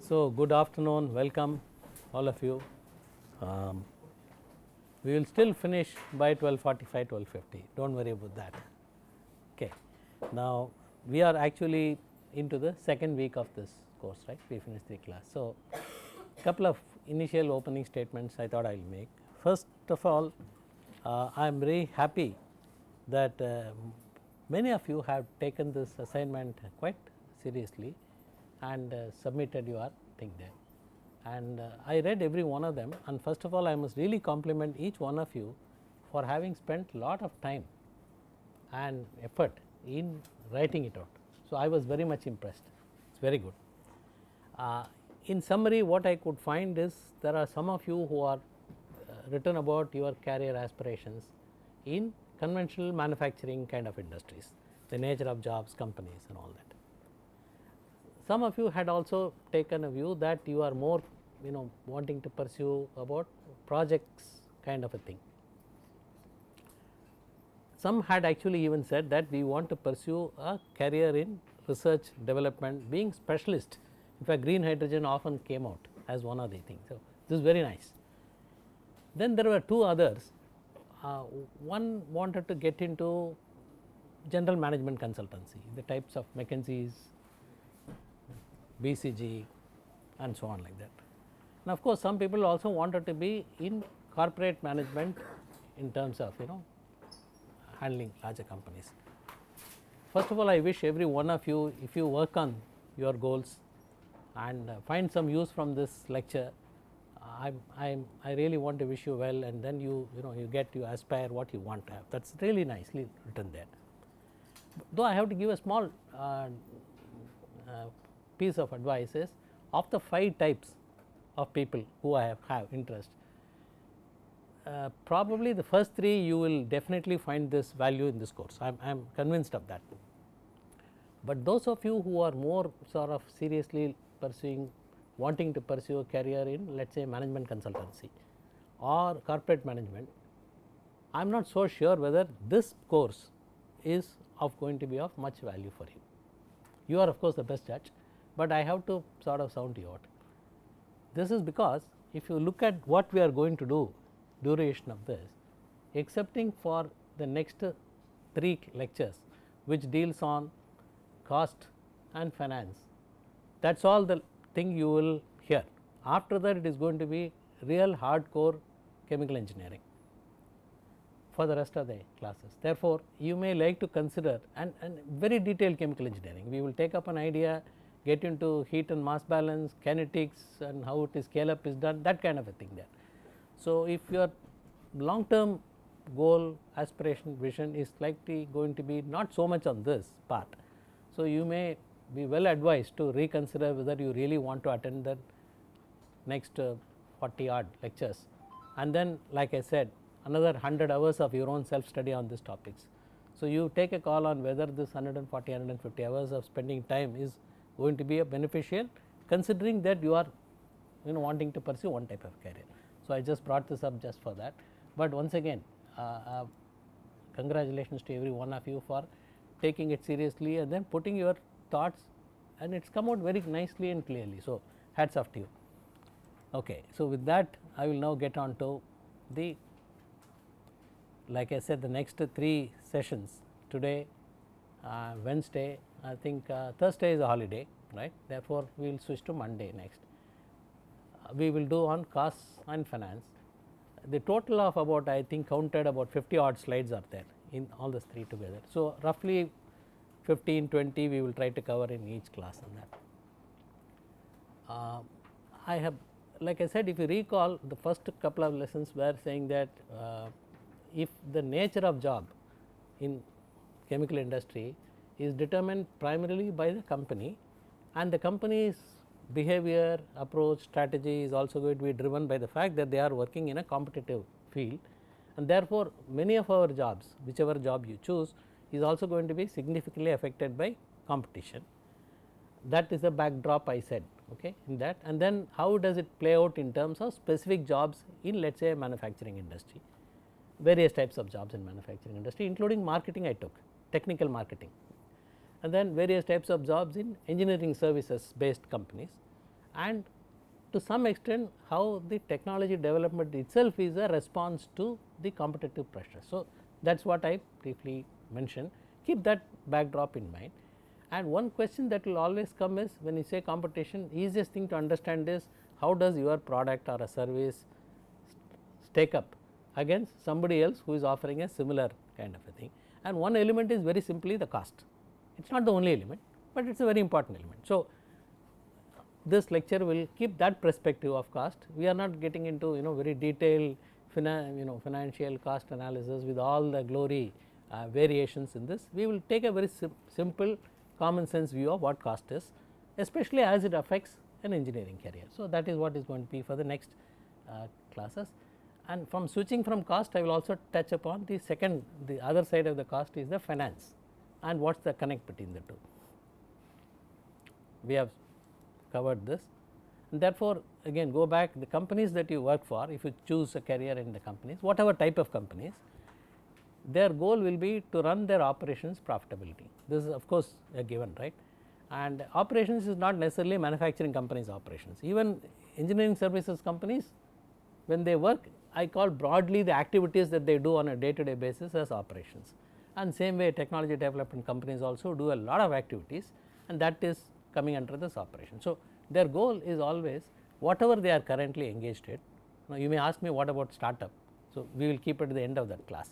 So, good afternoon, welcome all of you. We will still finish by 12:45, 12:50, do not worry about that. Okay. Now, we are actually into the second week of this course, right, we finished 3 class. So, couple of initial opening statements I thought I will make. First of all, I am very happy that many of you have taken this assignment quite seriously and submitted your thing there. And I read every one of them, and first of all I must really compliment each one of you for having spent lot of time and effort in writing it out. So, I was very much impressed, it is very good. In summary, what I could find is there are some of you who are written about your career aspirations in conventional manufacturing kind of industries, the nature of jobs, companies and all that. Some of you had also taken a view that you are more wanting to pursue about projects kind of a thing. Some had actually even said that we want to pursue a career in research development, being specialist. In fact, green hydrogen often came out as one of the things. So, this is very nice. Then there were two others. One wanted to get into general management consultancy, the types of McKinsey's, BCG and so on like that. And of course, some people also wanted to be in corporate management in terms of handling larger companies. First of all, I wish every one of you, if you work on your goals and find some use from this lecture, I really want to wish you well, and then you aspire what you want to have. That is really nicely written there. Though I have to give a small piece of advice is, of the 5 types of people who I have interest, probably the first 3 you will definitely find this value in this course. I am convinced of that. But those of you who are more sort of seriously wanting to pursue a career in, let us say, management consultancy or corporate management, I am not so sure whether this course is going to be of much value for you. You are of course the best judge, but I have to sort of sound you out. This is because if you look at what we are going to do duration of this, excepting for the next 3 lectures which deals on cost and finance, that is all the thing you will hear. After that, it is going to be real hardcore chemical engineering for the rest of the classes. Therefore, you may like to consider and very detailed chemical engineering. We will take up an idea, get into heat and mass balance, kinetics and how it is scale up is done, that kind of a thing there. So, if your long term goal, aspiration, vision is likely going to be not so much on this part. So, you may be well advised to reconsider whether you really want to attend the next 40 odd lectures, and then like I said, another 100 hours of your own self study on these topics. So, you take a call on whether this 140, 150 hours of spending time is going to be a beneficial, considering that you are wanting to pursue one type of career. So, I just brought this up just for that, but once again congratulations to every one of you for taking it seriously and then putting your thoughts, and it has come out very nicely and clearly. So, hats off to you. Okay. So, with that I will now get on to the, like I said, the next 3 sessions today, Wednesday, I think Thursday is a holiday, right. Therefore, we will switch to Monday next. We will do on costs and finance. The total of about, I think, counted about 50 odd slides are there in all these 3 together. So, roughly 15, 20 we will try to cover in each class on that. I have, like I said, if you recall, the first couple of lessons were saying that if the nature of job in chemical industry is determined primarily by the company, and the company's behavior, approach, strategy is also going to be driven by the fact that they are working in a competitive field, and therefore, many of our jobs, whichever job you choose, is also going to be significantly affected by competition. That is the backdrop I said, okay, in that. And then how does it play out in terms of specific jobs in, let us say, manufacturing industry, various types of jobs in manufacturing industry, including marketing I took, technical marketing, and then various types of jobs in engineering services based companies, and to some extent how the technology development itself is a response to the competitive pressure. So, that is what I briefly mentioned, keep that backdrop in mind. And one question that will always come is, when you say competition, easiest thing to understand is how does your product or a service stack up against somebody else who is offering a similar kind of a thing. And one element is very simply the cost. It is not the only element, but it is a very important element. So, this lecture will keep that perspective of cost. We are not getting into very detailed financial cost analysis with all the glory variations in this. We will take a very simple common sense view of what cost is, especially as it affects an engineering career. So, that is what is going to be for the next classes. And from switching from cost, I will also touch upon the other side of the cost is the finance, and what is the connect between the two. We have covered this, and therefore, again go back, the companies that you work for, if you choose a career in the companies, whatever type of companies, their goal will be to run their operations profitability. This is of course a given, right, and operations is not necessarily manufacturing companies operations, even engineering services companies, when they work, I call broadly the activities that they do on a day to day basis as operations, and same way technology development companies also do a lot of activities, and that is coming under this operation. So, their goal is always whatever they are currently engaged in. Now, you may ask me what about startup. So, we will keep it at the end of that class.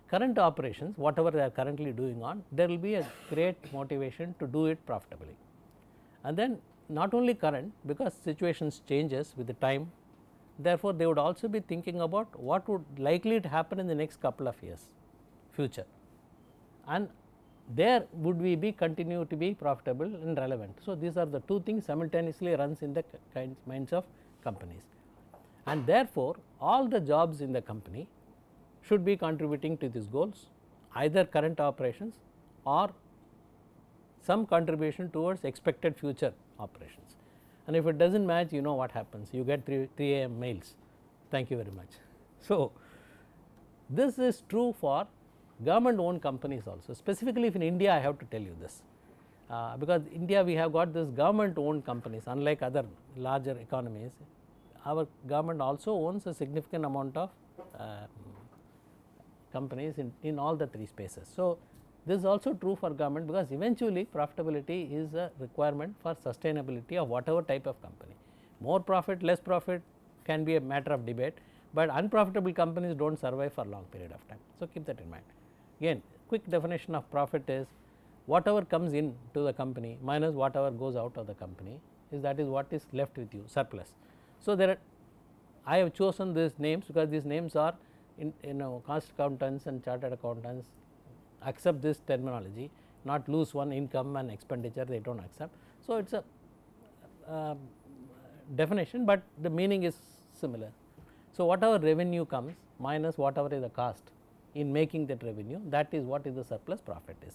Current operations, whatever they are currently doing on, there will be a great motivation to do it profitably. And then not only current, because situations changes with the time, therefore, they would also be thinking about what would likely to happen in the next couple of years future, and there would we be continue to be profitable and relevant. So, these are the two things simultaneously runs in the minds of companies, and therefore, all the jobs in the company should be contributing to these goals, either current operations or some contribution towards expected future operations. And if it does not match, you know what happens, you get 3 AM mails, thank you very much. So, this is true for government owned companies also, specifically if in India I have to tell you this, because India we have got this government owned companies, unlike other larger economies, our government also owns a significant amount of companies in all the 3 spaces. So, this is also true for government, because eventually profitability is a requirement for sustainability of whatever type of company. More profit, less profit can be a matter of debate, but unprofitable companies do not survive for long period of time. So, keep that in mind. Again, quick definition of profit is whatever comes in to the company minus whatever goes out of the company, that is what is left with you, surplus. So, there are, I have chosen these names because these names are cost accountants and chartered accountants accept this terminology, not loose one, income and expenditure they do not accept. So, it is a definition, but the meaning is similar. So, whatever revenue comes minus whatever is the cost in making that revenue, that is what is the surplus profit is.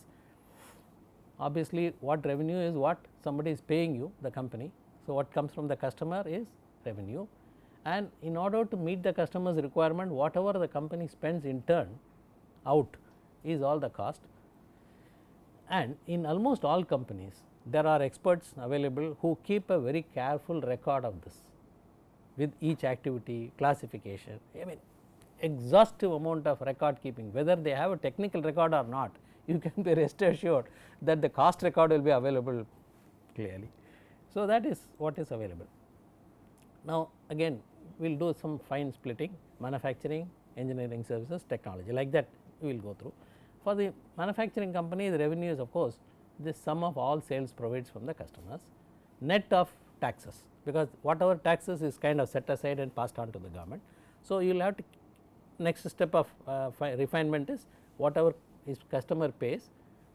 Obviously, what revenue is what somebody is paying you, the company. So, what comes from the customer is revenue, and in order to meet the customer's requirement, whatever the company spends in turn out is all the cost. And in almost all companies, there are experts available who keep a very careful record of this with each activity, classification, I mean exhaustive amount of record keeping, whether they have a technical record or not, you can be rest assured that the cost record will be available clearly. So, that is what is available. Now, again we will do some fine splitting, manufacturing, engineering services, technology, like that we will go through. For the manufacturing company, the revenue is of course the sum of all sales provided from the customers, net of taxes, because whatever taxes is kind of set aside and passed on to the government. So, you will have to, next step of refinement is whatever is customer pays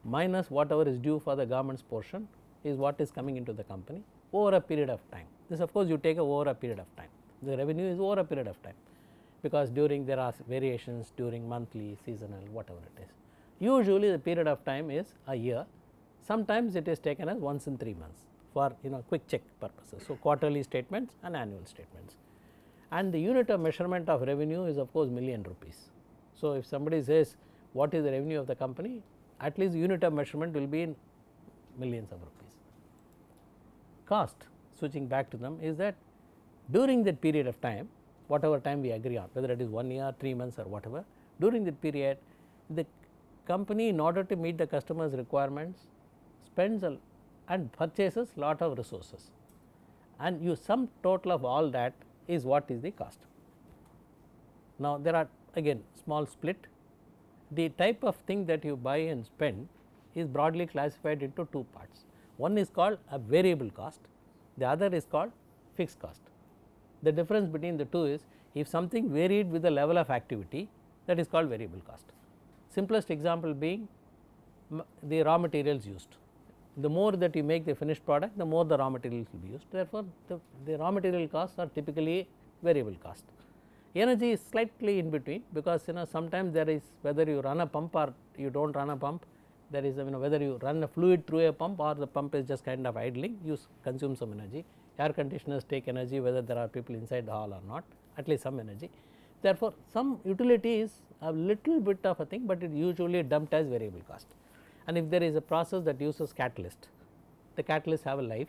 minus whatever is due for the government's portion is what is coming into the company over a period of time. This of course, you take over a period of time, the revenue is over a period of time, because during there are variations during monthly, seasonal, whatever it is. Usually the period of time is a year, sometimes it is taken as once in 3 months for quick check purposes. So, quarterly statements and annual statements, and the unit of measurement of revenue is of course million rupees. So, if somebody says what is the revenue of the company, at least the unit of measurement will be in millions of rupees. Cost. switching back to them is that during that period of time, whatever time we agree on, whether it is 1 year, 3 months or whatever, during that period the company, in order to meet the customer's requirements, spends and purchases lot of resources, and you sum total of all that is what is the cost. Now, there are again small split. The type of thing that you buy and spend is broadly classified into two parts. One is called a variable cost, the other is called fixed cost. The difference between the two is, if something varied with the level of activity, that is called variable cost. Simplest example being the raw materials used. The more that you make the finished product, the more the raw materials will be used. Therefore, the raw material costs are typically variable cost. Energy is slightly in between, because sometimes there is, whether you run a pump or you do not run a pump, there is whether you run a fluid through a pump or the pump is just kind of idling, you consume some energy. Air conditioners take energy whether there are people inside the hall or not, at least some energy. Therefore, some utility is a little bit of a thing, but it usually dumped as variable cost. And if there is a process that uses catalyst, the catalyst have a life.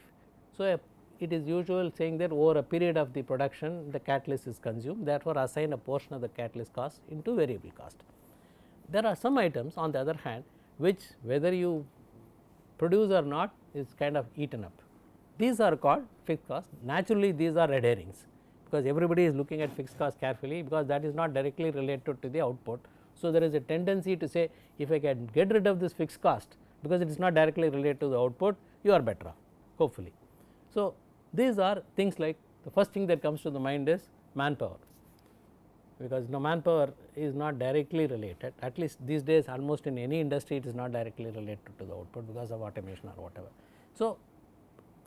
So, it is usual saying that over a period of the production the catalyst is consumed, therefore, assign a portion of the catalyst cost into variable cost. There are some items on the other hand which, whether you produce or not, is kind of eaten up. These are called fixed cost. Naturally, these are red herrings, because everybody is looking at fixed cost carefully, because that is not directly related to the output. So, there is a tendency to say, if I can get rid of this fixed cost, because it is not directly related to the output, you are better off, hopefully. So, these are things like, the first thing that comes to the mind is manpower, because manpower is not directly related, at least these days almost in any industry it is not directly related to the output because of automation or whatever. So,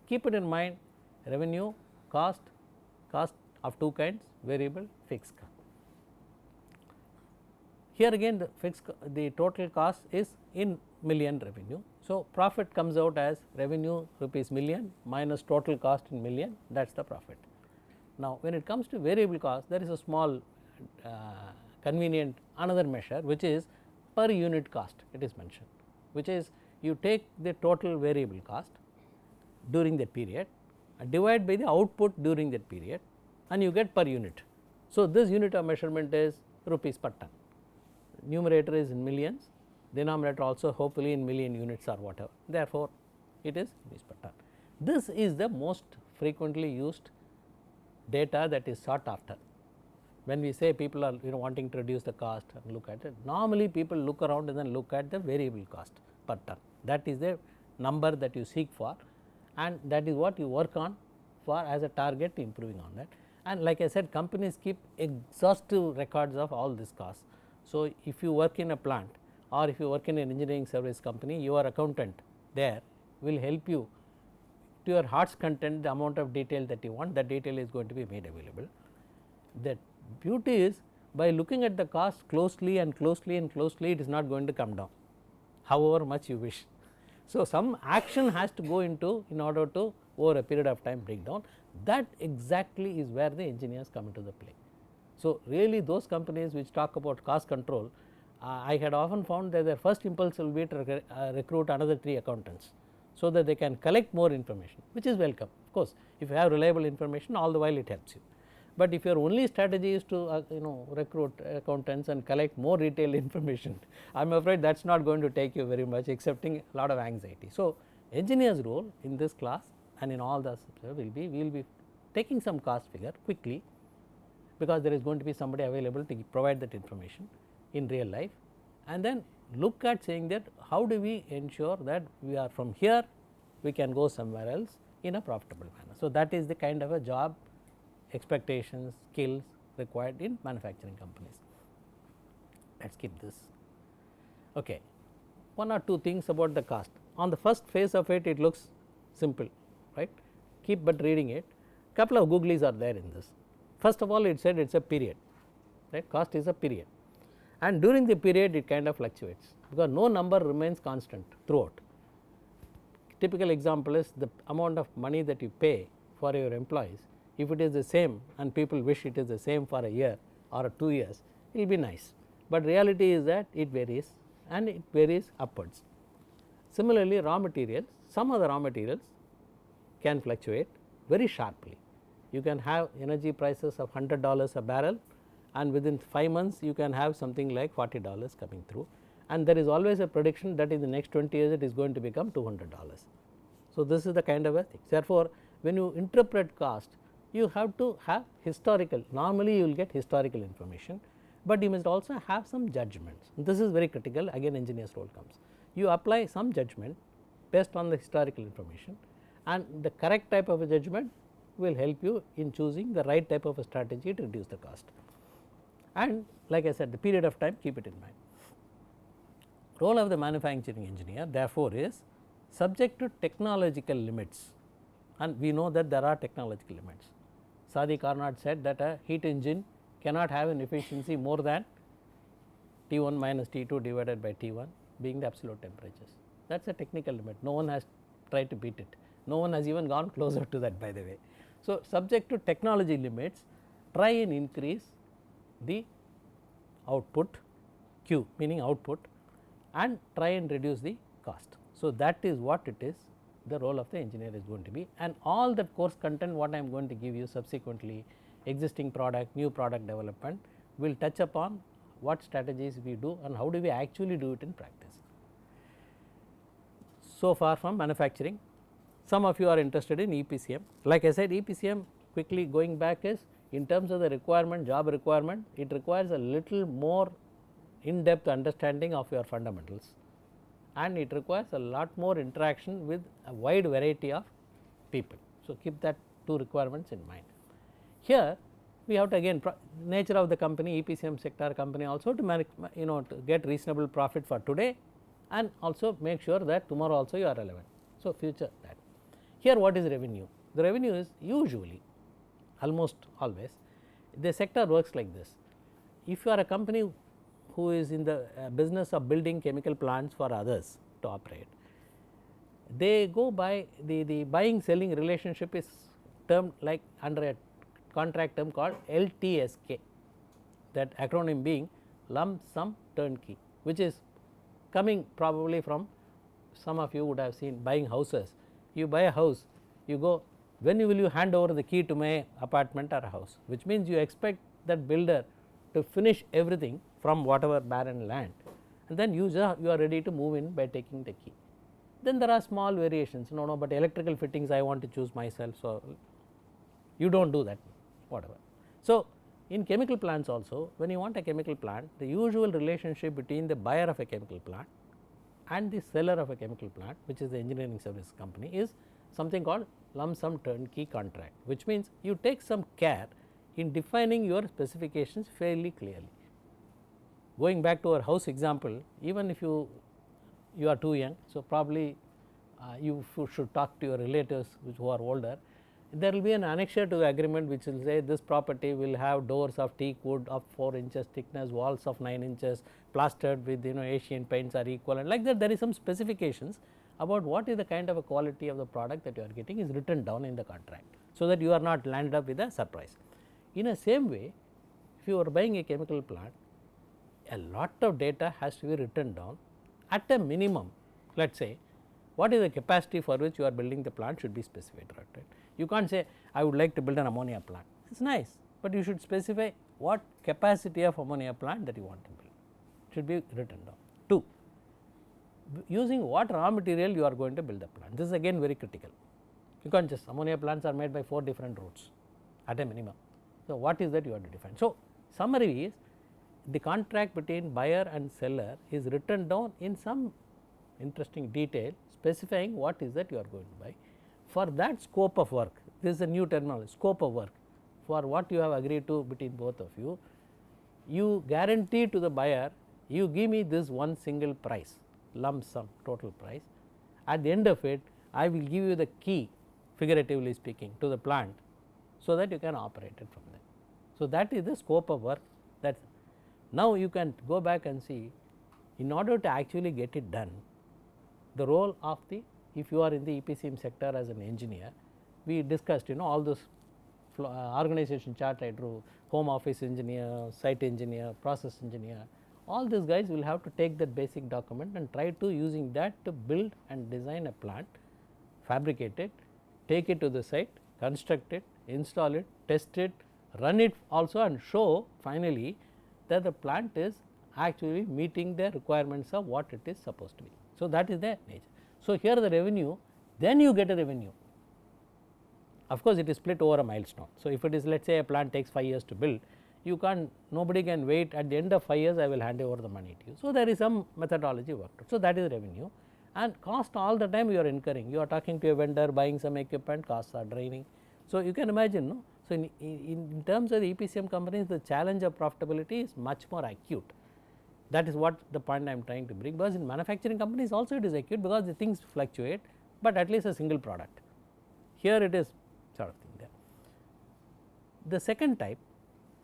keep it in mind, revenue, cost of two kinds, variable, fixed. Here again the total cost is in million revenue. So, profit comes out as revenue rupees million minus total cost in million, that is the profit. Now, when it comes to variable cost, there is a small convenient another measure, which is per unit cost, it is mentioned, which is you take the total variable cost during that period and divide by the output during that period, and you get per unit. So, this unit of measurement is rupees per ton. Numerator is in millions, denominator also hopefully in million units or whatever, therefore, it is rupees per ton. This is the most frequently used data that is sought after. When we say people are wanting to reduce the cost and look at it, normally people look around and then look at the variable cost per ton. That is the number that you seek for, and that is what you work on for as a target to improving on that. And like I said, companies keep exhaustive records of all this costs. So, if you work in a plant or if you work in an engineering service company, your accountant there will help you to your heart's content, the amount of detail that you want, that detail is going to be made available. The beauty is, by looking at the cost closely and closely and closely, it is not going to come down however much you wish. So, some action has to go into in order to over a period of time bring down. That exactly is where the engineers come into the play. So, really those companies which talk about cost control, I had often found that their first impulse will be to recruit another 3 accountants, so that they can collect more information, which is welcome. Of course, if you have reliable information, all the while it helps you. But if your only strategy is to recruit accountants and collect more detailed information, I am afraid that is not going to take you very much, excepting a lot of anxiety. So, engineers role in this class and in all the will be, we will be taking some cost figure quickly, because there is going to be somebody available to provide that information in real life, and then look at saying that how do we ensure that we are from here we can go somewhere else in a profitable manner. So, that is the kind of a job expectations, skills required in manufacturing companies. Let us keep this. Okay. One or two things about the cost. On the first phase of it, it looks simple, right? Keep but reading it. Couple of googlies are there in this. First of all, it said it is a period, right? Cost is a period, and during the period it kind of fluctuates, because no number remains constant throughout. Typical example is the amount of money that you pay for your employees. If it is the same and people wish it is the same for a year or 2 years, it will be nice, but reality is that it varies, and it varies upwards. Similarly, raw materials, some of the raw materials can fluctuate very sharply. You can have energy prices of $100 a barrel, and within 5 months you can have something like $40 coming through, and there is always a prediction that in the next 20 years it is going to become $200. So, this is the kind of a thing. Therefore, when you interpret cost, you have to have historical, normally you will get historical information, but you must also have some judgments. This is very critical, again engineer's role comes. You apply some judgment based on the historical information, and the correct type of a judgment will help you in choosing the right type of a strategy to reduce the cost. And like I said, the period of time, keep it in mind. Role of the manufacturing engineer therefore is subject to technological limits, and we know that there are technological limits. Sadi Carnot said that a heat engine cannot have an efficiency more than T1 minus T2 divided by T1 being the absolute temperatures. That is a technical limit, no one has tried to beat it, no one has even gone closer to that, by the way. So, subject to technology limits, try and increase the output Q, meaning output, and try and reduce the cost. So, that is what it is, the role of the engineer is going to be, and all that course content what I am going to give you subsequently, existing product, new product development, will touch upon what strategies we do and how do we actually do it in practice. So far from manufacturing, some of you are interested in EPCM. Like I said, EPCM, quickly going back, is in terms of the requirement, job requirement, it requires a little more in depth understanding of your fundamentals, and it requires a lot more interaction with a wide variety of people. So, keep that two requirements in mind. Here we have to again nature of the company, EPCM sector company also to manage, to get reasonable profit for today, and also make sure that tomorrow also you are relevant. So, future that. Here what is revenue? The revenue is usually, almost always, the sector works like this. If you are a company who is in the business of building chemical plants for others to operate, they go by the buying selling relationship is termed like under a contract term called LTSK, that acronym being lump sum turnkey, which is coming probably from, some of you would have seen buying houses. You buy a house, you go, when will you hand over the key to my apartment or a house, which means you expect that builder to finish everything from whatever barren land, and then you are ready to move in by taking the key. Then there are small variations, no, but electrical fittings I want to choose myself, so you do not do that, whatever. So, in chemical plants also, when you want a chemical plant, the usual relationship between the buyer of a chemical plant and the seller of a chemical plant, which is the engineering service company, is something called lump sum turnkey contract, which means you take some care in defining your specifications fairly clearly. Going back to our house example, even if you are too young, so probably you should talk to your relatives who are older. There will be an annexure to the agreement which will say this property will have doors of teak wood of 4 inches thickness, walls of 9 inches, plastered with Asian paints are equal, and like that there is some specifications about what is the kind of a quality of the product that you are getting is written down in the contract, so that you are not landed up with a surprise. In the same way, if you are buying a chemical plant, a lot of data has to be written down at a minimum. Let us say what is the capacity for which you are building the plant should be specified, right? You can't say I would like to build an ammonia plant, it is nice, but you should specify what capacity of ammonia plant that you want to build, it should be written down. 2, using what raw material you are going to build the plant, this is again very critical. You can't just, ammonia plants are made by 4 different routes at a minimum. So, what is that you have to define. So, summary is the contract between buyer and seller is written down in some interesting detail specifying what is that you are going to buy. For that scope of work, this is a new terminology, scope of work, for what you have agreed to between both of you, you guarantee to the buyer, you give me this one single price, lump sum total price, at the end of it I will give you the key, figuratively speaking, to the plant, so that you can operate it from there. So, that is the scope of work. That now you can go back and see, in order to actually get it done, the role of the, if you are in the EPCM sector as an engineer, we discussed all those organization chart I drew, home office engineer, site engineer, process engineer, all these guys will have to take that basic document and try to using that to build and design a plant, fabricate it, take it to the site, construct it, install it, test it, run it also, and show finally that the plant is actually meeting the requirements of what it is supposed to be. So, that is the nature. So, here the revenue, then you get a revenue. Of course, it is split over a milestone. So, if it is, let us say a plant takes 5 years to build, you can't, nobody can wait at the end of 5 years I will hand over the money to you. So, there is some methodology worked out. So, that is revenue, and cost all the time you are incurring, you are talking to a vendor, buying some equipment, costs are draining. So, you can imagine, no? So, in terms of the EPCM companies, the challenge of profitability is much more acute. That is what the point I am trying to bring, because in manufacturing companies also it is acute, because the things fluctuate, but at least a single product. Here it is sort of thing there. The second type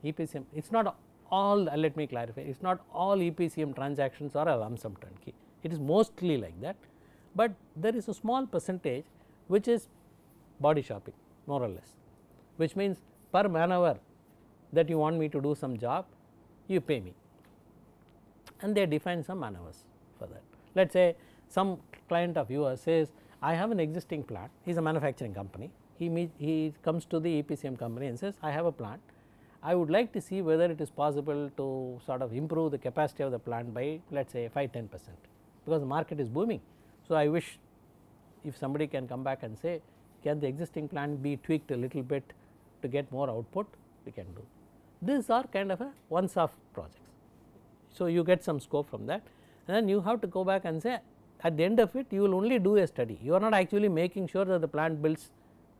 EPCM, it is not all, let me clarify, it is not all EPCM transactions are a lump sum turnkey, it is mostly like that, but there is a small percentage which is body shopping more or less, which means per man hour that you want me to do some job, you pay me, and they define some man hours for that. Let us say some client of yours says, I have an existing plant, he is a manufacturing company, he comes to the EPCM company and says, I have a plant, I would like to see whether it is possible to sort of improve the capacity of the plant by, let us say 5-10%, because the market is booming. So, I wish if somebody can come back and say, can the existing plant be tweaked a little bit to get more output, we can do. These are kind of a once off projects. So, you get some scope from that, and then you have to go back and say, at the end of it you will only do a study, you are not actually making sure that the plant builds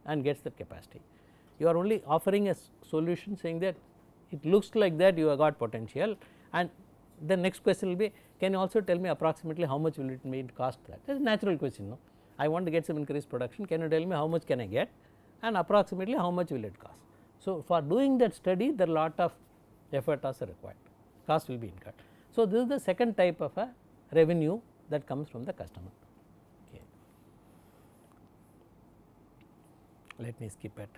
and gets that capacity. You are only offering a solution saying that it looks like that you have got potential, and the next question will be, can you also tell me approximately how much will it mean cost that? That is a natural question, no? I want to get some increased production, can you tell me how much can I get and approximately how much will it cost? So, for doing that study there are lot of effort also required, cost will be incurred. So, this is the second type of a revenue that comes from the customer. Okay. Let me skip it,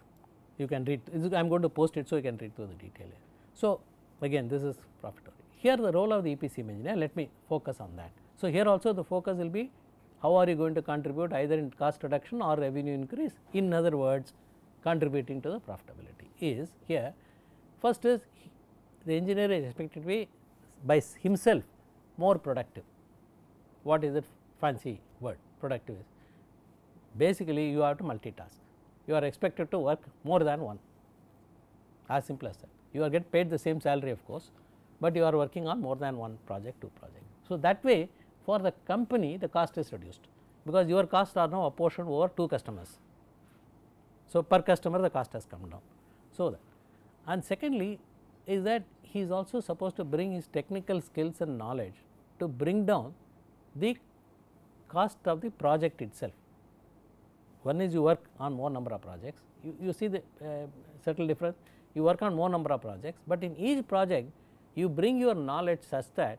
you can read, I am going to post it so you can read through the detail here. So, again this is profitability. Here the role of the EPCM engineer, let me focus on that. So, here also the focus will be how are you going to contribute either in cost reduction or revenue increase, in other words contributing to the profitability is here. First is the engineer is expected to be by himself more productive. What is that fancy word productive is? Basically you have to multitask, you are expected to work more than one, as simple as that. You are get paid the same salary of course, but you are working on more than one project, two projects. So, that way for the company the cost is reduced, because your costs are now apportioned over 2 customers. So, per customer the cost has come down. So, that, and secondly is that he is also supposed to bring his technical skills and knowledge to bring down the cost of the project itself. One is you work on more number of projects, you see the subtle difference, you work on more number of projects, but in each project you bring your knowledge such that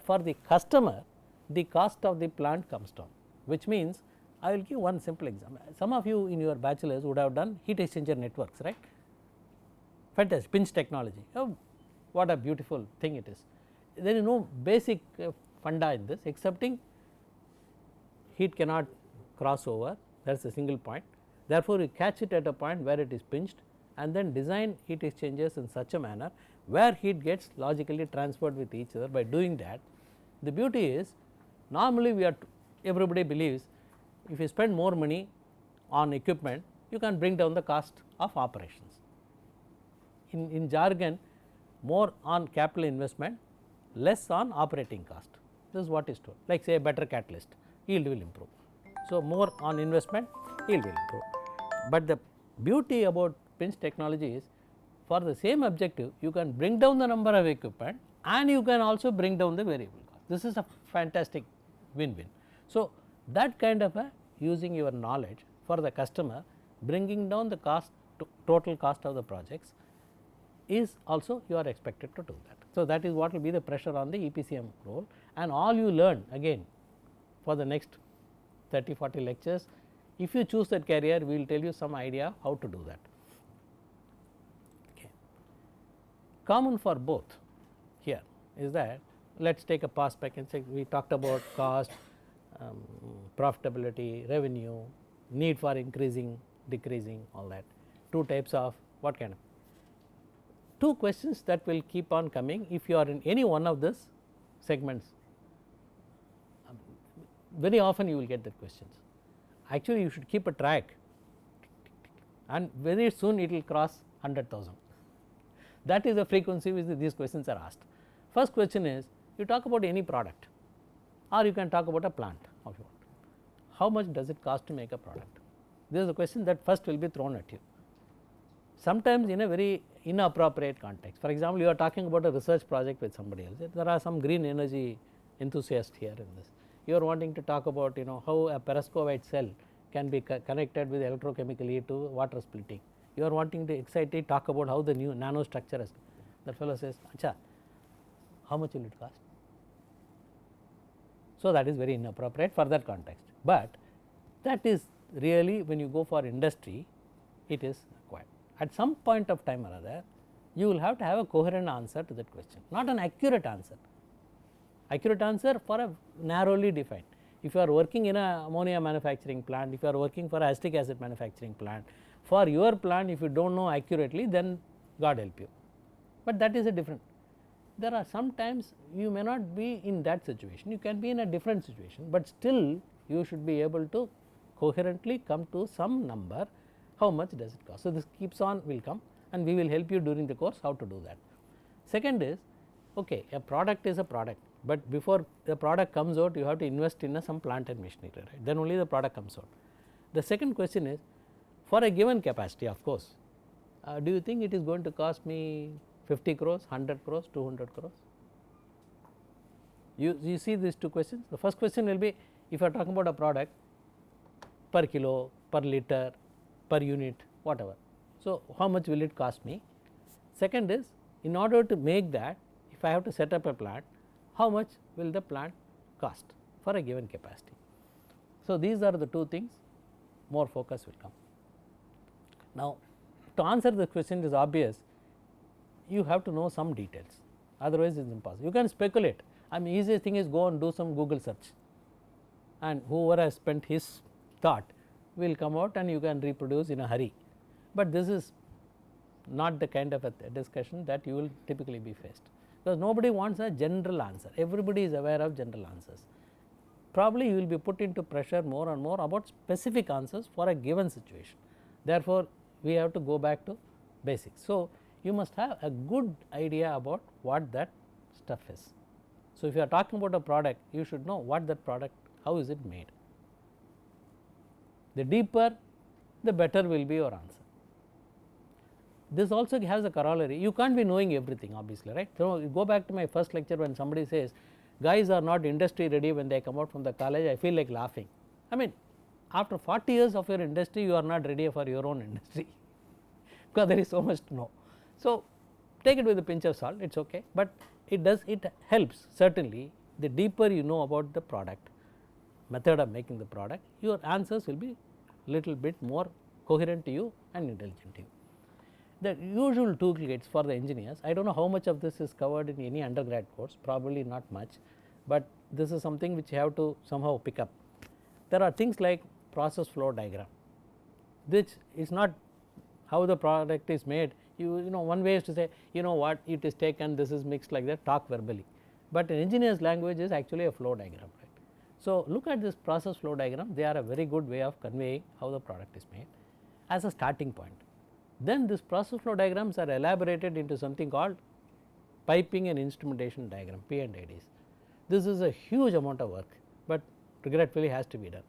for the customer the cost of the plant comes down, which means I will give one simple example. Some of you in your bachelors would have done heat exchanger networks, right? Fantastic, pinch technology, oh, what a beautiful thing it is. There is no basic funda in this excepting heat cannot cross over, that is a single point. Therefore, you catch it at a point where it is pinched and then design heat exchangers in such a manner where heat gets logically transferred with each other. By doing that, the beauty is normally we are everybody believes if you spend more money on equipment you can bring down the cost of operations. In jargon, more on capital investment, less on operating cost, this is what is told, like say a better catalyst, yield will improve. So, more on investment, yield will improve, but the beauty about pinch technology is for the same objective you can bring down the number of equipment and you can also bring down the variable cost. This is a fantastic win-win. So, that kind of a using your knowledge for the customer, bringing down the cost total cost of the projects is also you are expected to do that. So, that is what will be the pressure on the EPCM role, and all you learn again for the next 30-40 lectures, if you choose that career we will tell you some idea how to do that. Okay. Common for both here is that, let us take a pass back and say we talked about cost, profitability, revenue, need for increasing decreasing, all that. 2 types of what kind of 2 questions that will keep on coming if you are in any one of these segments. Very often you will get that questions. Actually you should keep a track and very soon it will cross 100,000. That is the frequency which these questions are asked. First question is, you talk about any product or you can talk about a plant of your own. How much does it cost to make a product? This is the question that first will be thrown at you. Sometimes in a very inappropriate context. For example, you are talking about a research project with somebody else. There are some green energy enthusiasts here in this. You are wanting to talk about how a perovskite cell can be connected with electrochemically to water splitting. You are wanting to excitedly talk about how the new nanostructure is. The fellow says, "Acha, how much will it cost?" So that is very inappropriate for that context, but that is really when you go for industry, it is required. At some point of time or other, you will have to have a coherent answer to that question, not an accurate answer. Accurate answer for a narrowly defined. If you are working in a ammonia manufacturing plant, if you are working for a acetic acid manufacturing plant, for your plant if you do not know accurately, then God help you, but that is a different. There are sometimes you may not be in that situation, you can be in a different situation, but still you should be able to coherently come to some number, how much does it cost. So, this keeps on will come and we will help you during the course how to do that. Second is, okay, a product is a product, but before the product comes out you have to invest in some plant and machinery, right, then only the product comes out. The second question is, for a given capacity of course, do you think it is going to cost me 50 crores, 100 crores, 200 crores? You see these 2 questions. The first question will be, if you are talking about a product per kilo, per liter, per unit, whatever. So, how much will it cost me? Second is, in order to make that, if I have to set up a plant, how much will the plant cost for a given capacity? So, these are the 2 things, more focus will come. Now, to answer the question is obvious, you have to know some details, otherwise it is impossible. You can speculate. I mean, easiest thing is go and do some Google search, and whoever has spent his thought will come out and you can reproduce in a hurry, but this is not the kind of a discussion that you will typically be faced, because nobody wants a general answer, everybody is aware of general answers. Probably you will be put into pressure more and more about specific answers for a given situation. Therefore, we have to go back to basics. So, you must have a good idea about what that stuff is. So, if you are talking about a product, you should know what that product, how is it made. The deeper, the better will be your answer. This also has a corollary, you can't be knowing everything obviously, right. So, go back to my first lecture when somebody says guys are not industry ready when they come out from the college, I feel like laughing. I mean, after 40 years of your industry, you are not ready for your own industry because there is so much to know. So, take it with a pinch of salt, it is okay, but it helps certainly. The deeper you know about the product, method of making the product, your answers will be little bit more coherent to you and intelligent to you. The usual toolkits for the engineers, I do not know how much of this is covered in any undergrad course, probably not much, but this is something which you have to somehow pick up. There are things like process flow diagram, which is not how the product is made. You know one way is to say, what it is taken, this is mixed like that, talk verbally, but an engineer's language is actually a flow diagram, right. So, look at this process flow diagram, they are a very good way of conveying how the product is made as a starting point. Then this process flow diagrams are elaborated into something called piping and instrumentation diagram, P&IDs. This is a huge amount of work, but regretfully has to be done.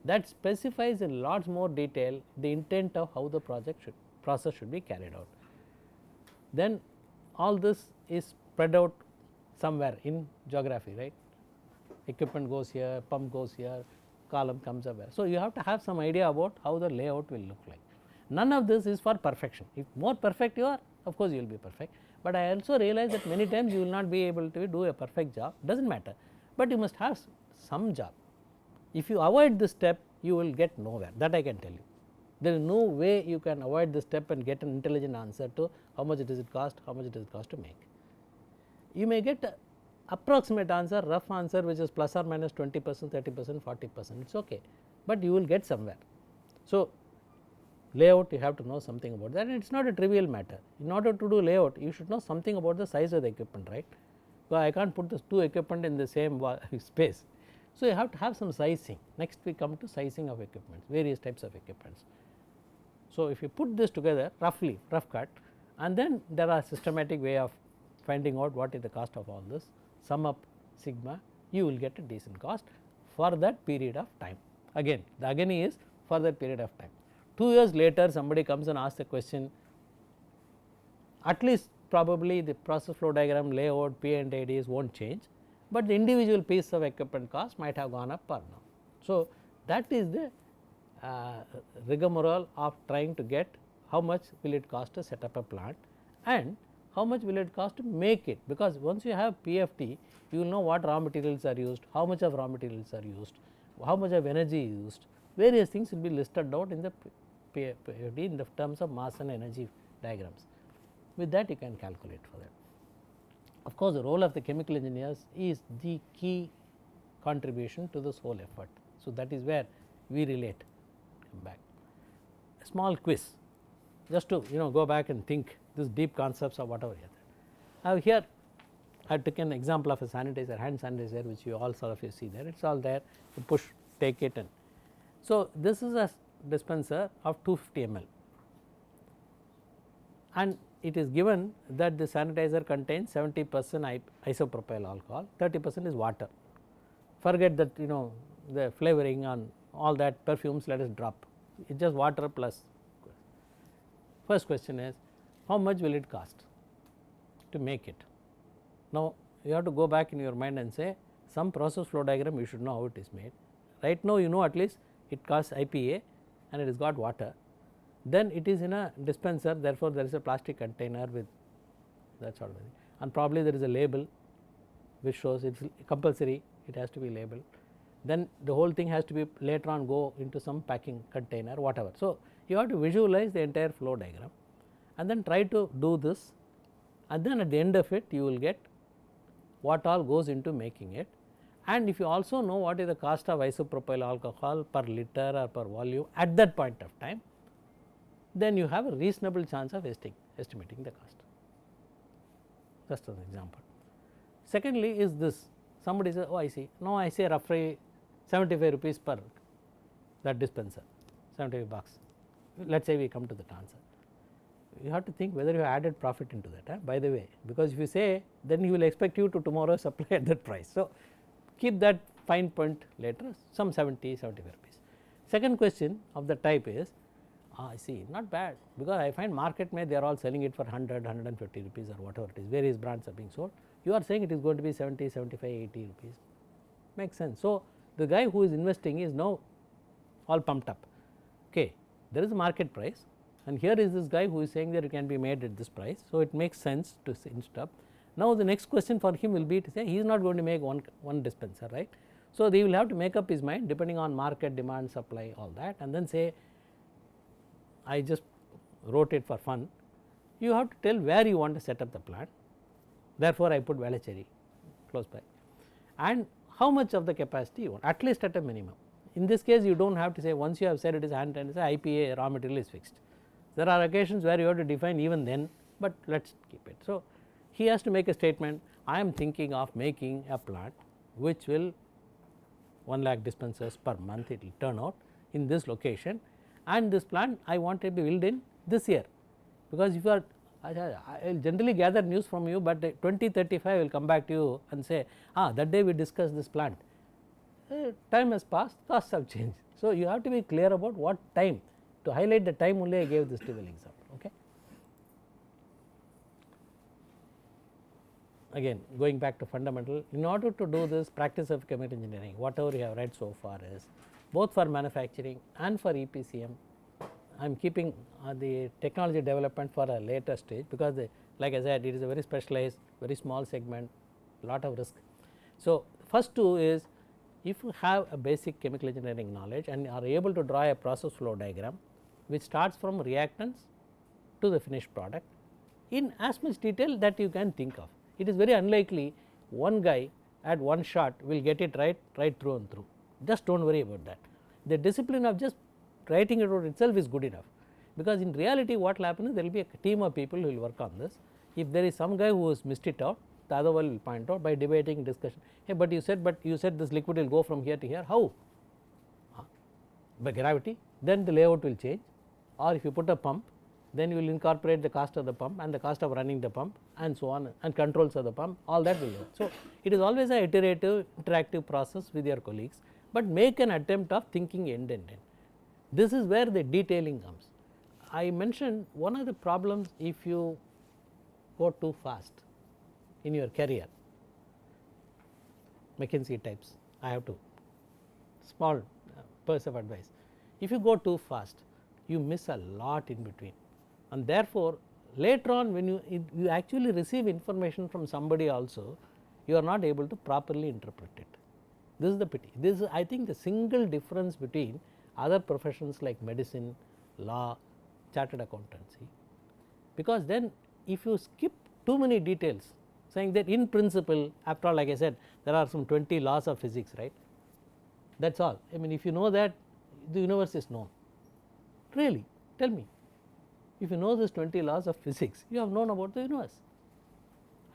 That specifies in lots more detail the intent of how the process should be carried out. Then all this is spread out somewhere in geography, right. Equipment goes here, pump goes here, column comes up there. So, you have to have some idea about how the layout will look like. None of this is for perfection. If more perfect you are, of course, you will be perfect, but I also realize that many times you will not be able to do a perfect job, does not matter, but you must have some job. If you avoid this step, you will get nowhere, that I can tell you. There is no way you can avoid this step and get an intelligent answer to how much does it cost, how much does it cost to make. You may get a approximate answer, rough answer which is plus or minus 20%, 30%, 40%, it is okay, but you will get somewhere. So, layout you have to know something about that, and it is not a trivial matter. In order to do layout you should know something about the size of the equipment, right. So, I can't put the two equipment in the same space. So, you have to have some sizing. Next we come to sizing of equipment, various types of equipments. So, if you put this together roughly, rough cut, and then there are systematic way of finding out what is the cost of all this, sum up sigma, you will get a decent cost for that period of time. Again the agony is for that period of time. 2 years later somebody comes and asks the question, at least probably the process flow diagram, layout, P and IDs will not change, but the individual piece of equipment cost might have gone up or no. So, that is the rigmarole of trying to get how much will it cost to set up a plant and how much will it cost to make it, because once you have PFT you will know what raw materials are used, how much of raw materials are used, how much of energy is used, various things will be listed out in the PFT in the terms of mass and energy diagrams. With that you can calculate for that. Of course, the role of the chemical engineers is the key contribution to this whole effort. So, that is where we relate. Come back, a small quiz just to go back and think these deep concepts or whatever. Now, here I took an example of a sanitizer, hand sanitizer, which you all sort of you see there, it is all there, you push, take it, and so this is a dispenser of 250 ml, and it is given that the sanitizer contains 70% isopropyl alcohol, 30% is water. Forget that the flavoring and all that perfumes, let us drop, it is just water plus. First question is, how much will it cost to make it? Now, you have to go back in your mind and say some process flow diagram you should know how it is made. Right now you know at least it costs IPA and it has got water, then it is in a dispenser, therefore, there is a plastic container with that sort of thing, and probably there is a label which shows it is compulsory, it has to be labeled, then the whole thing has to be later on go into some packing container whatever. So, you have to visualize the entire flow diagram and then try to do this, and then at the end of it you will get what all goes into making it. And if you also know what is the cost of isopropyl alcohol per liter or per volume at that point of time, then you have a reasonable chance of estimating the cost, just as an example. Secondly is this, somebody says, oh I see, now I say roughly 75 rupees per that dispenser, 75 bucks, let us say we come to that answer. You have to think whether you have added profit into that, by the way, because if you say, then he will expect you to tomorrow supply at that price. So, keep that fine point later, some 70, 75 rupees. Second question of the type is, I see, not bad, because I find market may they are all selling it for 100, 150 rupees or whatever it is, various brands are being sold. You are saying it is going to be 70, 75, 80 rupees, makes sense. So, the guy who is investing is now all pumped up, okay, there is a market price, and here is this guy who is saying that it can be made at this price. So, it makes sense to invest up. Now, the next question for him will be to say he is not going to make one dispenser, right. So, they will have to make up his mind depending on market demand, supply, all that, and then say I just wrote it for fun. You have to tell where you want to set up the plant, therefore, I put Velachery close by, and how much of the capacity you want, at least at a minimum. In this case you do not have to say, once you have said it is hand and say IPA raw material is fixed. There are occasions where you have to define even then, but let us keep it. So, he has to make a statement, I am thinking of making a plant which will 1 lakh dispensers per month it will turn out in this location, and this plant I want to be built in this year, because if you are, I will generally gather news from you, but 2035 I will come back to you and say that day we discussed this plant, time has passed, costs have changed. So, you have to be clear about what time, to highlight the time only I gave this trivial example. Okay. Again going back to fundamental, in order to do this practice of chemical engineering, whatever you have read so far is both for manufacturing and for EPCM, I am keeping the technology development for a later stage, because like I said, it is a very specialized, very small segment, lot of risk. So, first two is, if you have a basic chemical engineering knowledge and are able to draw a process flow diagram which starts from reactants to the finished product in as much detail that you can think of. It is very unlikely one guy at one shot will get it right through and through, just do not worry about that. The discipline of just writing it out itself is good enough. because in reality what will happen is there will be a team of people who will work on this. If there is some guy who has missed it out, the other one will point out by debating discussion, hey, but you said this liquid will go from here to here, how? By gravity, then the layout will change, or if you put a pump, then you will incorporate the cost of the pump and the cost of running the pump and so on, and controls of the pump, all that will work. So, it is always an iterative interactive process with your colleagues, but make an attempt of thinking end to end. This is where the detailing comes. I mentioned one of the problems if you go too fast in your career, McKinsey types, I have to small piece of advice. If you go too fast, you miss a lot in between, and therefore, later on when you actually receive information from somebody also, you are not able to properly interpret it. This is the pity. This is, I think, the single difference between other professions like medicine, law, chartered accountancy, because then if you skip too many details, saying that in principle, after all, like I said, there are some 20 laws of physics, right, that is all. I mean, if you know that, the universe is known. Really, tell me, if you know this 20 laws of physics, you have known about the universe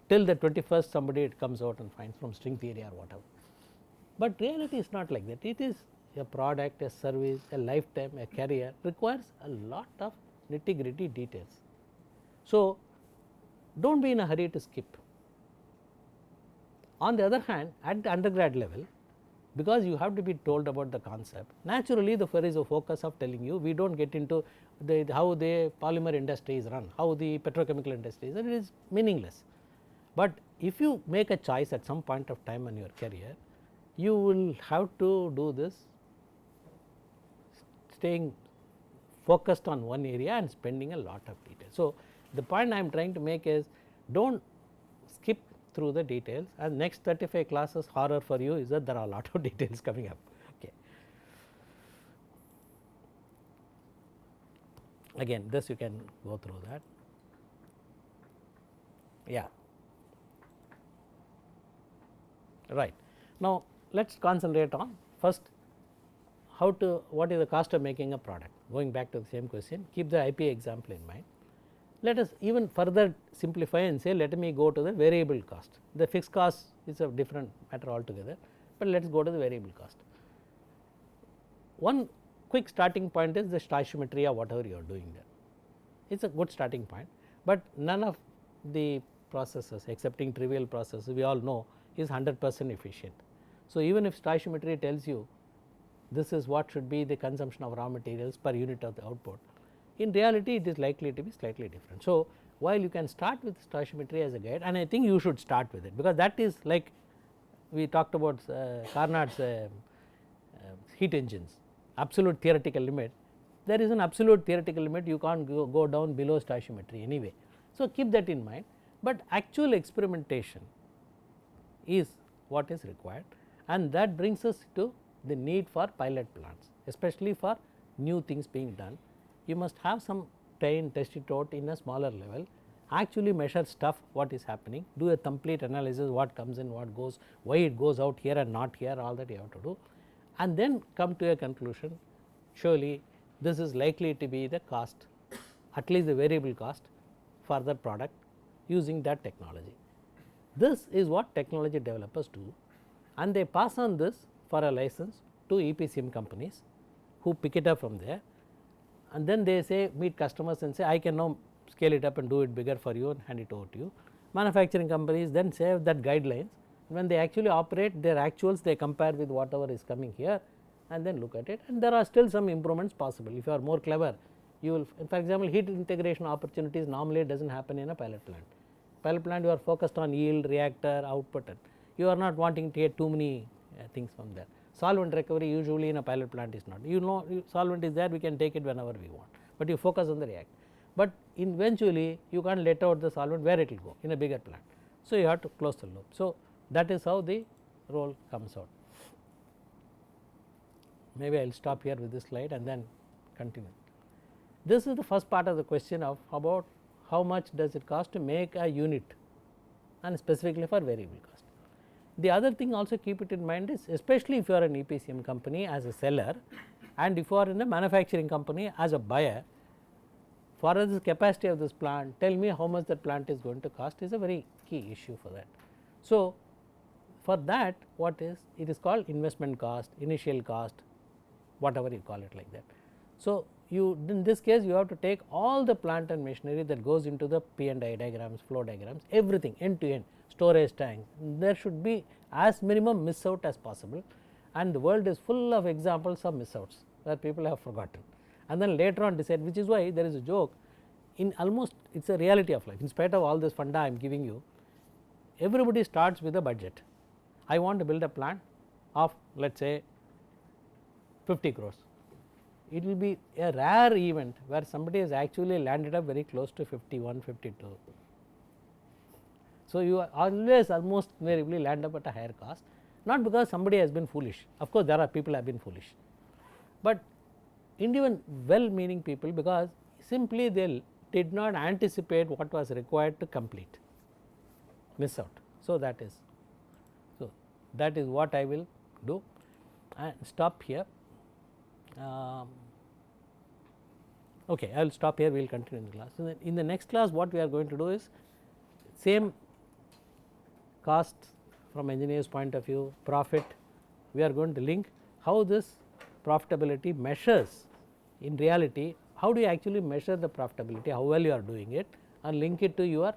till the 21st somebody comes out and finds from string theory or whatever. But reality is not like that. It is a product, a service, a lifetime, a career requires a lot of nitty gritty details. So, do not be in a hurry to skip. On the other hand, at the undergrad level, because you have to be told about the concept, naturally there is a focus of telling you, we do not get into how the polymer industry is run, how the petrochemical industry is, and it is meaningless. But if you make a choice at some point of time in your career, you will have to do this, staying focused on one area and spending a lot of detail. So, the point I am trying to make is, do not skip through the details, and next 35 classes horror for you is that there are a lot of details coming up. Okay. Again, this you can go through that. Yeah, right. Now, let us concentrate on first what is the cost of making a product. Going back to the same question, keep the IP example in mind. Let us even further simplify and say, let me go to the variable cost. The fixed cost is a different matter altogether, but let us go to the variable cost. One quick starting point is the stoichiometry or whatever you are doing there. It is a good starting point, but none of the processes excepting trivial processes we all know is 100% efficient. So, even if stoichiometry tells you this is what should be the consumption of raw materials per unit of the output, in reality it is likely to be slightly different. So, while you can start with stoichiometry as a guide, and I think you should start with it, because that is like we talked about Carnot's heat engines, absolute theoretical limit. There is an absolute theoretical limit, you can't go down below stoichiometry anyway. So, keep that in mind, but actual experimentation is what is required, and that brings us to the need for pilot plants, especially for new things being done. You must have some time, test it out in a smaller level, actually measure stuff what is happening, do a complete analysis, what comes in, what goes, why it goes out here and not here, all that you have to do, and then come to a conclusion. Surely this is likely to be the cost, at least the variable cost for the product using that technology. This is what technology developers do, and they pass on this for a license to EPCM companies who pick it up from there, and then they say meet customers and say, I can now scale it up and do it bigger for you and hand it over to you. Manufacturing companies then say that guidelines, when they actually operate their actuals, they compare with whatever is coming here and then look at it, and there are still some improvements possible. If you are more clever, you will, for example, heat integration opportunities normally does not happen in a pilot plant. Pilot plant you are focused on yield, reactor, output, and you are not wanting to get too many things from there. Solvent recovery usually in a pilot plant is not, you know, solvent is there, we can take it whenever we want, but you focus on the reactor. But eventually you can't let out the solvent where it will go in a bigger plant. So, you have to close the loop. So, that is how the role comes out. Maybe I will stop here with this slide and then continue. This is the first part of the question of about how much does it cost to make a unit, and specifically for variable cost. The other thing also keep it in mind is, especially if you are an EPCM company as a seller, and if you are in a manufacturing company as a buyer, for the capacity of this plant, tell me how much that plant is going to cost is a very key issue for that. So, for that what is it is called investment cost, initial cost, whatever you call it like that. So, you in this case you have to take all the plant and machinery that goes into the P&I diagrams, flow diagrams, everything end to end, storage tank, there should be as minimum miss out as possible, and the world is full of examples of miss outs where people have forgotten, and then later on decide, which is why there is a joke in almost it is a reality of life. In spite of all this funda I am giving you, everybody starts with a budget. I want to build a plant of let us say 50 crores. It will be a rare event where somebody has actually landed up very close to 51, 52. So, you always almost invariably land up at a higher cost, not because somebody has been foolish, of course there are people who have been foolish, but even well meaning people, because simply they did not anticipate what was required to complete, miss out. So, that is what I will do and stop here. Okay, I will stop here, we will continue in the class. So, in the next class what we are going to do is same cost from engineer's point of view, profit, we are going to link how this profitability measures in reality, how do you actually measure the profitability, how well you are doing it, and link it to your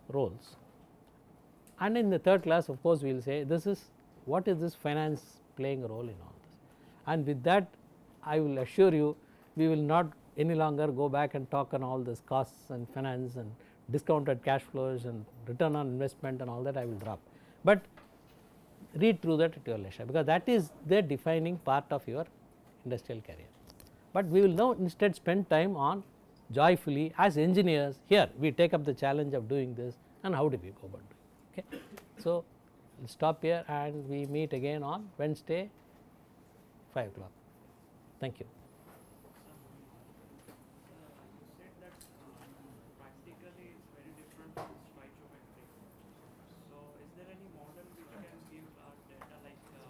roles. And in the third class of course we will say this is what is this finance playing a role in all this, and with that I will assure you we will not any longer go back and talk on all this costs and finance and discounted cash flows and return on investment and all that I will drop, but read through that at your leisure, because that is the defining part of your industrial career. But we will now instead spend time on joyfully as engineers, here we take up the challenge of doing this and how do we go about doing it. Okay. So, we will stop here and we meet again on Wednesday 5 o'clock. Thank you.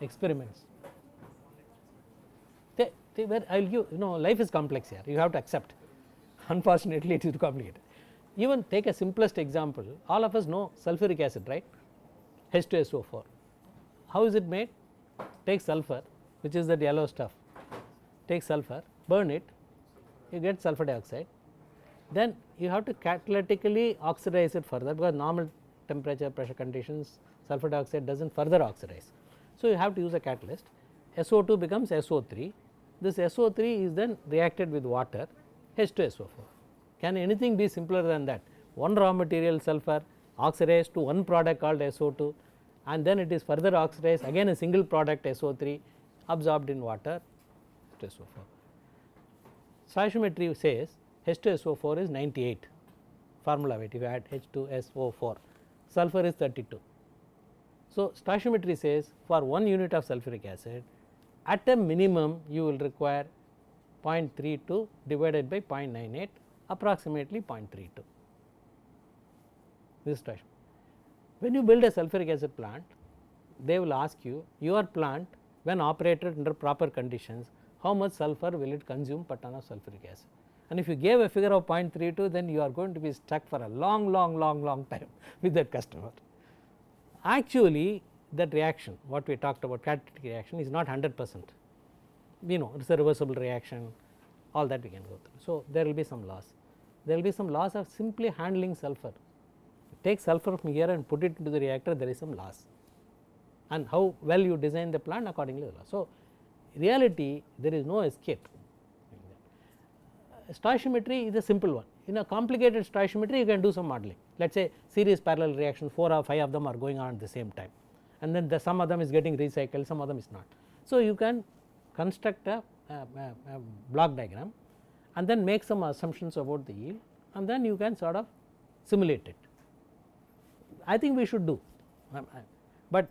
Experiments. They were I will give life is complex here, you have to accept, unfortunately it is complicated. Even take a simplest example, all of us know sulfuric acid, right, H2SO4. How is it made? Take sulfur, which is that yellow stuff, take sulfur, burn it, you get sulfur dioxide, then you have to catalytically oxidize it further, because normal temperature pressure conditions sulfur dioxide does not further oxidize. So, you have to use a catalyst, SO2 becomes SO3, this SO3 is then reacted with water, H2SO4. Can anything be simpler than that? One raw material sulfur oxidized to one product called SO2, and then it is further oxidized, again a single product SO3 absorbed in water, H2SO4. Stoichiometry says H2SO4 is 98 formula weight, if you add H2SO4, sulfur is 32. So, stoichiometry says for 1 unit of sulfuric acid at a minimum you will require 0.32 divided by 0.98, approximately 0.32. This is stoichiometry. When you build a sulfuric acid plant, they will ask you your plant when operated under proper conditions, how much sulfur will it consume per ton of sulfuric acid, and if you gave a figure of 0.32, then you are going to be stuck for a long time with that customer. Actually that reaction what we talked about, catalytic reaction, is not 100%, it is a reversible reaction, all that we can go through. So, there will be some loss, there will be some loss of simply handling sulfur. Take sulfur from here and put it into the reactor, there is some loss, and how well you design the plant accordingly the loss. So, reality there is no escape. Stoichiometry is a simple one. In a complicated stoichiometry you can do some modeling, let us say series parallel reaction, 4 or 5 of them are going on at the same time, and then some of them is getting recycled, some of them is not. So, you can construct a block diagram and then make some assumptions about the yield, and then you can sort of simulate it. I think we should do, but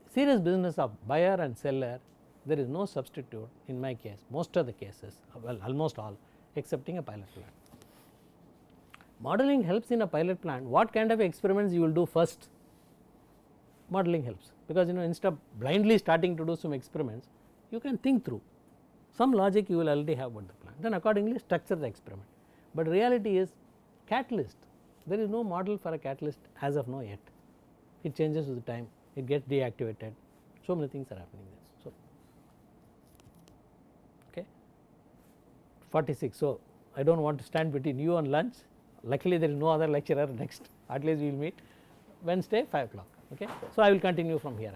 serious business of buyer and seller, there is no substitute in my case, most of the cases, well almost all, excepting a pilot plant. Modeling helps in a pilot plant. What kind of experiments you will do first? Modeling helps, because instead of blindly starting to do some experiments, you can think through some logic, you will already have about the plant, then accordingly structure the experiment. but reality is catalyst, there is no model for a catalyst as of now yet, it changes with time, it gets deactivated, so many things are happening there. So, okay. 46. So, I do not want to stand between you and lunch, luckily there is no other lecturer next, at least we will meet Wednesday 5 o'clock. Okay. So, I will continue from here.